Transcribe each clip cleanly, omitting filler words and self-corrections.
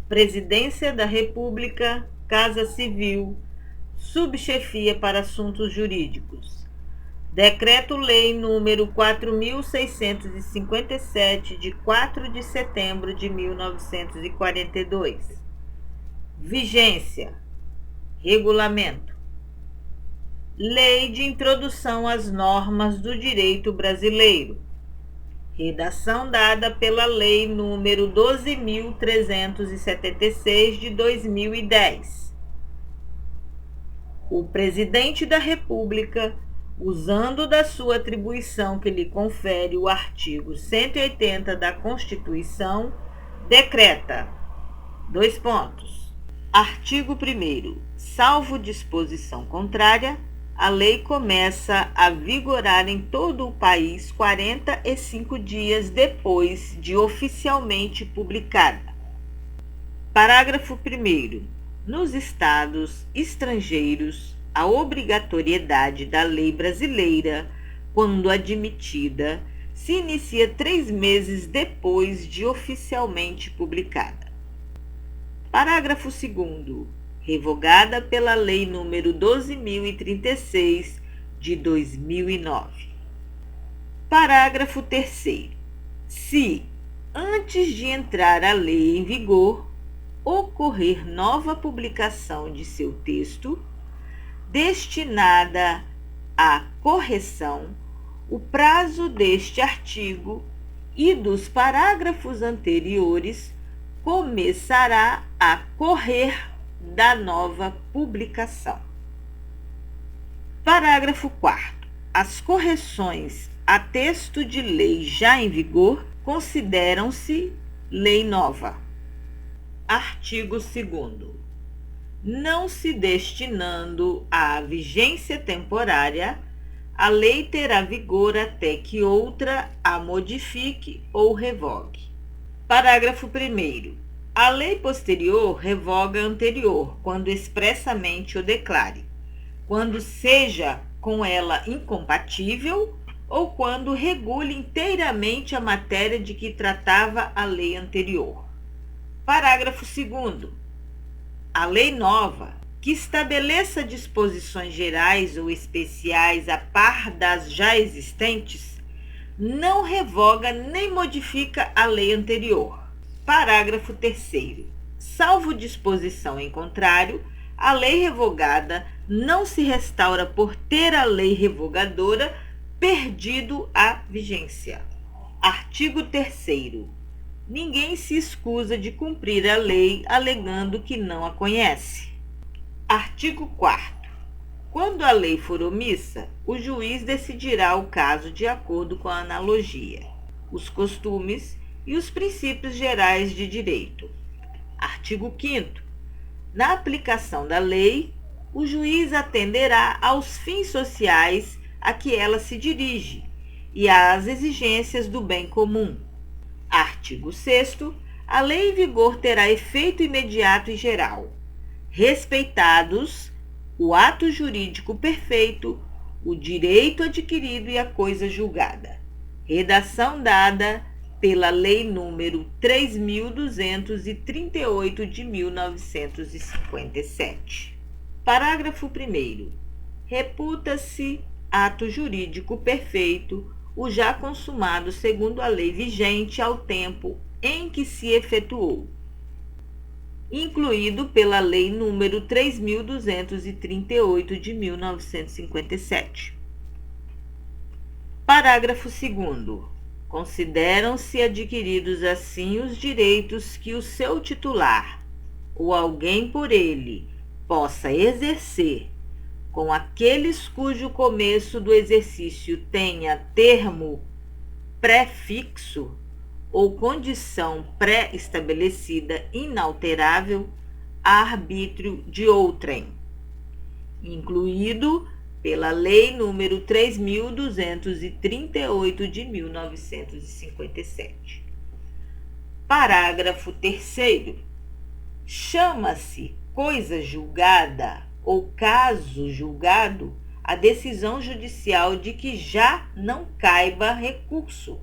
Presidência da República, Casa Civil, Subchefia para Assuntos Jurídicos. Decreto-Lei número 4.657, de 4 de setembro de 1942. Vigência. Regulamento. Lei de Introdução às Normas do Direito Brasileiro. Redação dada pela Lei número 12.376, de 2010. O Presidente da República, usando da sua atribuição que lhe confere o artigo 180 da Constituição, decreta: Artigo 1º. Salvo disposição contrária, a lei começa a vigorar em todo o país 45 dias depois de oficialmente publicada. Parágrafo 1º. Nos estados estrangeiros, a obrigatoriedade da lei brasileira, quando admitida, se inicia 3 meses depois de oficialmente publicada. Parágrafo 2º. Revogada pela Lei nº 12.036, de 2009. Parágrafo 3º. Se, antes de entrar a lei em vigor, ocorrer nova publicação de seu texto, destinada à correção, o prazo deste artigo e dos parágrafos anteriores começará a correr da nova publicação. Parágrafo 4º. As correções a texto de lei já em vigor consideram-se lei nova. Artigo 2º. Não se destinando à vigência temporária, a lei terá vigor até que outra a modifique ou revogue. Parágrafo 1º. A lei posterior revoga a anterior, quando expressamente o declare, quando seja com ela incompatível ou quando regule inteiramente a matéria de que tratava a lei anterior. Parágrafo 2º. A lei nova, que estabeleça disposições gerais ou especiais a par das já existentes, não revoga nem modifica a lei anterior. Parágrafo 3º. Salvo disposição em contrário, a lei revogada não se restaura por ter a lei revogadora perdido a vigência. Artigo 3º. Ninguém se escusa de cumprir a lei alegando que não a conhece. Artigo 4º. Quando a lei for omissa, o juiz decidirá o caso de acordo com a analogia, os costumes e os princípios gerais de direito. Artigo 5º. Na aplicação da lei, o juiz atenderá aos fins sociais a que ela se dirige e às exigências do bem comum. Artigo 6º. A lei em vigor terá efeito imediato e geral, respeitados o ato jurídico perfeito, o direito adquirido e a coisa julgada. Redação dada pela Lei nº 3.238 de 1957. Parágrafo 1º. Reputa-se ato jurídico perfeito o já consumado segundo a lei vigente ao tempo em que se efetuou, incluído pela Lei nº 3.238 de 1957. Parágrafo 2º. Consideram-se adquiridos assim os direitos que o seu titular ou alguém por ele possa exercer com aqueles cujo começo do exercício tenha termo prefixo ou condição pré-estabelecida inalterável a arbítrio de outrem, incluído pela Lei nº 3.238 de 1957. Parágrafo 3º. Chama-se coisa julgada ou caso julgado a decisão judicial de que já não caiba recurso.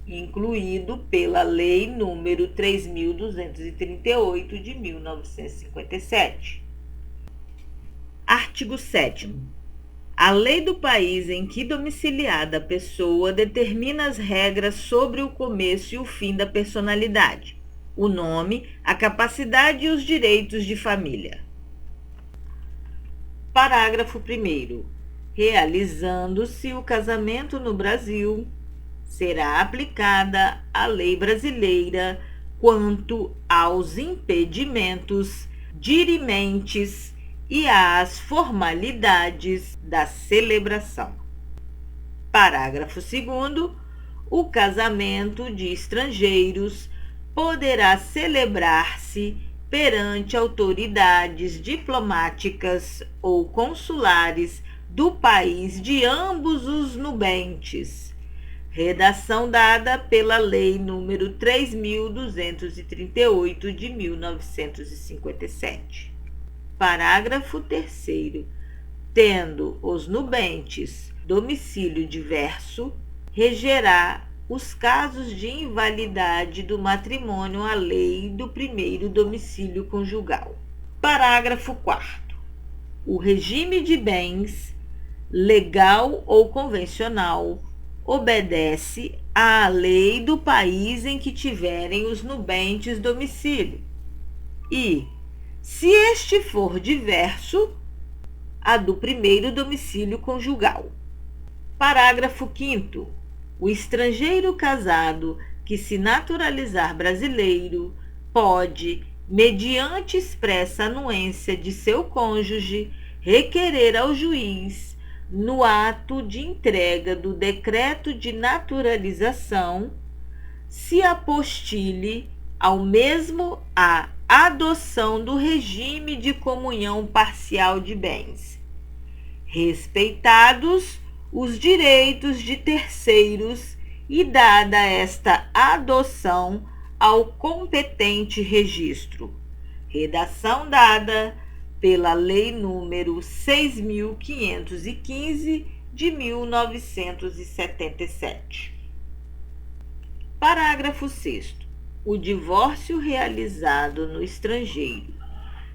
incluído pela Lei nº 3.238 de 1957. Artigo 7º. A lei do país em que domiciliada a pessoa determina as regras sobre o começo e o fim da personalidade, o nome, a capacidade e os direitos de família. Parágrafo 1º. Realizando-se o casamento no Brasil, será aplicada a lei brasileira quanto aos impedimentos, dirimentes e às formalidades da celebração. Parágrafo 2º. O casamento de estrangeiros poderá celebrar-se perante autoridades diplomáticas ou consulares do país de ambos os nubentes. Redação dada pela Lei nº 3.238 de 1957. Parágrafo 3º. Tendo os nubentes domicílio diverso, regerá os casos de invalidade do matrimônio a lei do primeiro domicílio conjugal. Parágrafo 4º. O regime de bens, legal ou convencional, obedece à lei do país em que tiverem os nubentes domicílio e, se este for diverso, a do primeiro domicílio conjugal. Parágrafo 5º. O estrangeiro casado que se naturalizar brasileiro pode, mediante expressa anuência de seu cônjuge, requerer ao juiz, no ato de entrega do decreto de naturalização, se apostile ao mesmo a adoção do regime de comunhão parcial de bens, respeitados os direitos de terceiros e dada esta adoção ao competente registro. Redação dada pela Lei nº 6.515 de 1977. Parágrafo 6º. O divórcio realizado no estrangeiro,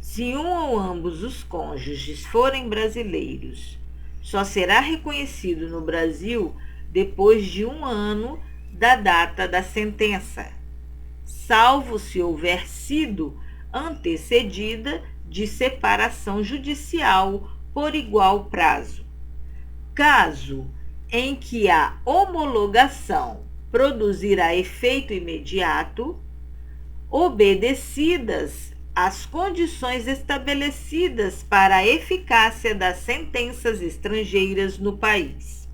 se um ou ambos os cônjuges forem brasileiros, só será reconhecido no Brasil depois de 1 ano da data da sentença, salvo se houver sido antecedida de separação judicial por igual prazo. Caso em que a homologação produzirá efeito imediato, obedecidas as condições estabelecidas para a eficácia das sentenças estrangeiras no país.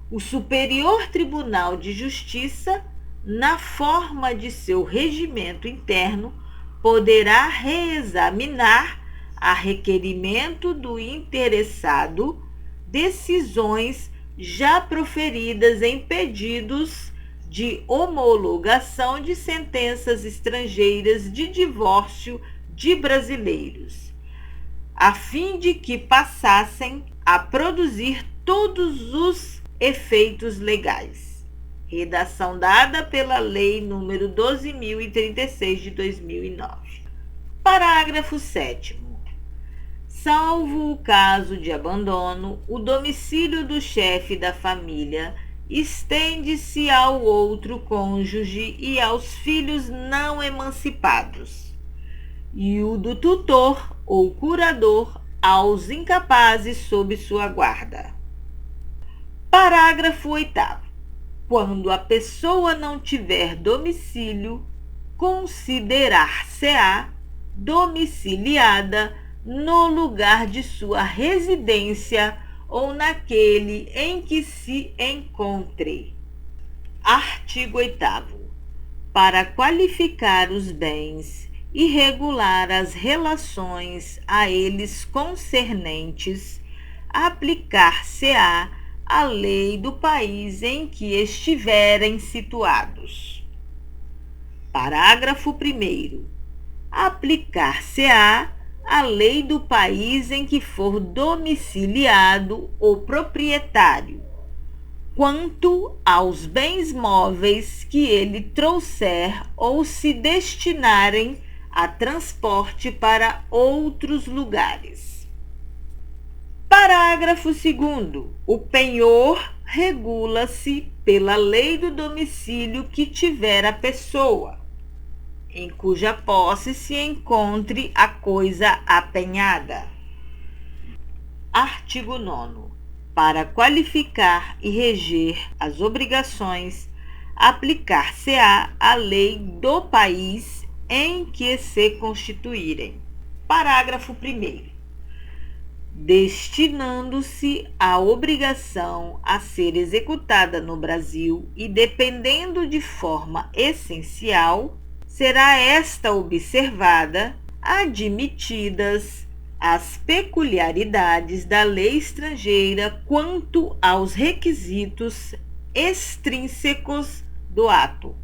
O Superior Tribunal de Justiça, na forma de seu regimento interno, poderá reexaminar, a requerimento do interessado, decisões já proferidas em pedidos de homologação de sentenças estrangeiras de divórcio de brasileiros, a fim de que passassem a produzir todos os efeitos legais. Redação dada pela Lei nº 12.036 de 2009. Parágrafo 7º. Salvo o caso de abandono, o domicílio do chefe da família estende-se ao outro cônjuge e aos filhos não emancipados, e o do tutor ou curador aos incapazes sob sua guarda. Parágrafo 8º. Quando a pessoa não tiver domicílio, considerar-se-á domiciliada no lugar de sua residência ou naquele em que se encontre. Artigo 8º. Para qualificar os bens e regular as relações a eles concernentes, aplicar-se-á a lei do país em que estiverem situados. Parágrafo 1º. Aplicar-se-á a lei do país em que for domiciliado o proprietário, quanto aos bens móveis que ele trouxer ou se destinarem a transporte para outros lugares. Parágrafo 2º. O penhor regula-se pela lei do domicílio que tiver a pessoa, em cuja posse se encontre a coisa apenhada. Artigo 9º. Para qualificar e reger as obrigações, aplicar-se-á a lei do país em que se constituírem. Parágrafo 1º. Destinando-se a obrigação a ser executada no Brasil e dependendo de forma essencial, será esta observada, admitidas as peculiaridades da lei estrangeira quanto aos requisitos extrínsecos do ato.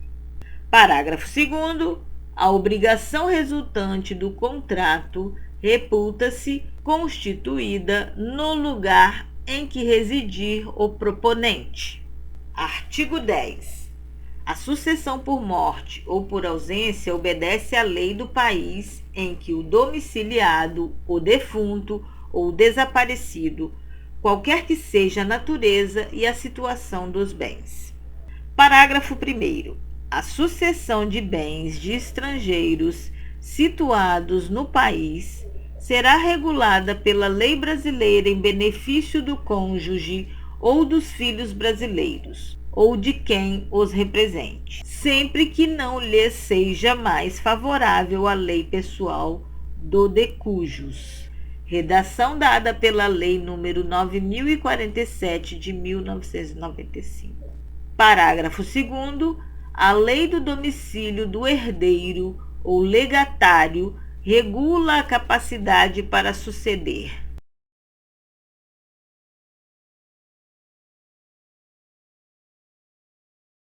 Parágrafo 2º. A obrigação resultante do contrato reputa-se constituída no lugar em que residir o proponente. Artigo 10. A sucessão por morte ou por ausência obedece à lei do país em que o domiciliado, o defunto ou desaparecido, qualquer que seja a natureza e a situação dos bens. Parágrafo 1º. A sucessão de bens de estrangeiros situados no país será regulada pela lei brasileira em benefício do cônjuge ou dos filhos brasileiros, ou de quem os represente, sempre que não lhes seja mais favorável a lei pessoal do decujus. Redação dada pela Lei nº 9.047 de 1995. Parágrafo 2º. A lei do domicílio do herdeiro ou legatário regula a capacidade para suceder,